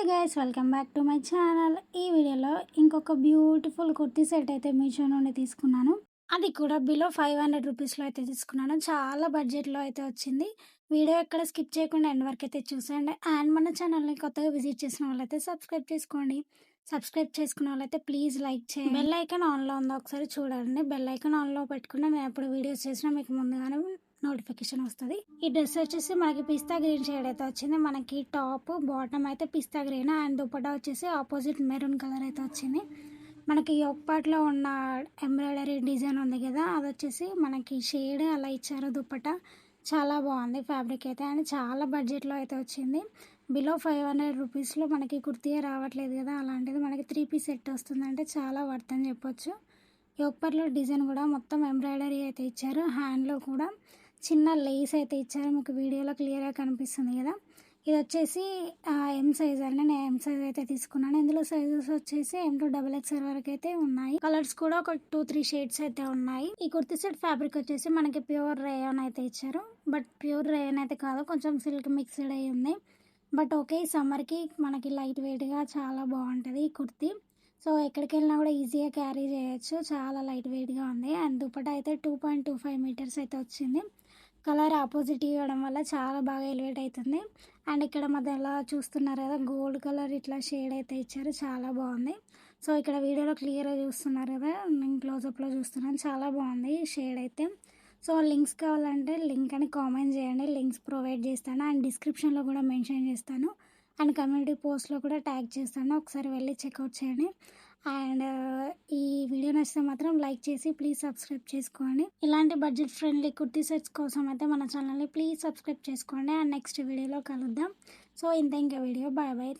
Hi guys, welcome back to my channel. ఈ వీడియోలో ఇంకొక బ్యూటిఫుల్ కుర్తీ సెట్ అయితే మీషో నుండి తీసుకున్నాను. అది కూడా బిలో 500 రూపీస్లో అయితే తీసుకున్నాను. చాలా బడ్జెట్లో అయితే వచ్చింది. వీడియో ఎక్కడ స్కిప్ చేయకుండా ఎండ్ వరకు అయితే చూసేయండి. అండ్ మన ఛానల్ని కొత్తగా విజిట్ చేసిన వాళ్ళైతే సబ్స్క్రైబ్ చేసుకోండి. సబ్స్క్రైబ్ చేసుకున్న వాళ్ళైతే ప్లీజ్ లైక్ చేయండి. బెల్ ఐకాన్ ఆన్లో ఉందో ఒకసారి చూడండి. బెల్ ఐకాన్ ఆన్లో పెట్టుకుంటే నేను ఎప్పుడు వీడియోస్ చేసినా మీకు ముందుగానే నోటిఫికేషన్ వస్తుంది. ఈ డ్రెస్ వచ్చేసి మనకి పిస్తా గ్రీన్ షేడ్ అయితే వచ్చింది. మనకి టాప్ బాటమ్ అయితే పిస్తా గ్రీన్ అండ్ దుపట్టా వచ్చేసి ఆపోజిట్ మెరూన్ కలర్ అయితే వచ్చింది. మనకి యోక్ పార్ట్లో ఉన్న ఎంబ్రాయిడరీ డిజైన్ ఉంది కదా, అది వచ్చేసి మనకి షేడ్ అలా ఇచ్చారు. దుపట్టా చాలా బాగుంది ఫ్యాబ్రిక్ అయితే, అండ్ చాలా బడ్జెట్లో అయితే వచ్చింది. బిలో 500 రూపీస్లో మనకి కుర్తీయే రావట్లేదు కదా, అలాంటిది మనకి 3 పీస్ సెట్ వస్తుందంటే చాలా వర్త్ అని చెప్పొచ్చు. యోక్ పార్ట్లో డిజైన్ కూడా మొత్తం ఎంబ్రాయిడరీ అయితే ఇచ్చారు. హ్యాండ్లో కూడా చిన్న లేస్ అయితే ఇచ్చారు. మీకు వీడియోలో క్లియర్గా కనిపిస్తుంది కదా. ఇది వచ్చేసి ఎం సైజ్ అండి. నేను ఎం సైజ్ అయితే తీసుకున్నాను. ఇందులో సైజెస్ వచ్చేసి M2 XXL వరకు అయితే ఉన్నాయి. కలర్స్ కూడా ఒక 2-3 షేడ్స్ అయితే ఉన్నాయి. ఈ కుర్తీ సెట్ ఫ్యాబ్రిక్ వచ్చేసి మనకి ప్యూర్ రేయాన్ అయితే ఇచ్చారు. బట్ ప్యూర్ రేయాన్ అయితే కాదు, కొంచెం సిల్క్ మిక్స్డ్ అయి ఉంది. బట్ ఓకే, ఈ సమ్మర్కి మనకి లైట్ వెయిట్గా చాలా బాగుంటుంది ఈ కుర్తీ. సో ఎక్కడికి వెళ్ళినా కూడా ఈజీగా క్యారీ చేయొచ్చు. చాలా లైట్ వెయిట్గా ఉంది. అండ్ దుపట్టా అయితే 2.25 మీటర్స్ అయితే వచ్చింది. కలర్ ఆపోజిట్ ఇవ్వడం వల్ల చాలా బాగా ఎలివేట్ అవుతుంది. అండ్ ఇక్కడ మధ్యలో చూస్తున్నారు కదా, గోల్డ్ కలర్ ఇట్లా షేడ్ అయితే ఇచ్చారు. చాలా బాగుంది. సో ఇక్కడ వీడియోలో క్లియర్గా చూస్తున్నారు కదా, నేను క్లోజప్లో చూస్తున్నాను. చాలా బాగుంది షేడ్ అయితే. సో లింక్స్ కావాలంటే లింక్ అని కామెంట్ చేయండి, లింక్స్ ప్రొవైడ్ చేస్తాను. అండ్ డిస్క్రిప్షన్లో కూడా మెన్షన్ చేస్తాను. అండ్ కమ్యూనిటీ పోస్ట్లో కూడా ట్యాగ్ చేస్తాను, ఒకసారి వెళ్ళి చెక్అవుట్ చేయండి. అండ్ ఈ వీడియో నచ్చితే మాత్రం లైక్ చేసి ప్లీజ్ సబ్స్క్రైబ్ చేసుకోండి. ఇలాంటి బడ్జెట్ ఫ్రెండ్లీ కుర్తీ సెట్స్ కోసం అయితే మన ఛానల్ని ప్లీజ్ సబ్స్క్రైబ్ చేసుకోండి. అండ్ నెక్స్ట్ వీడియోలో కలుద్దాం. సో ఇంత ఇంకా వీడియో. Bye bye.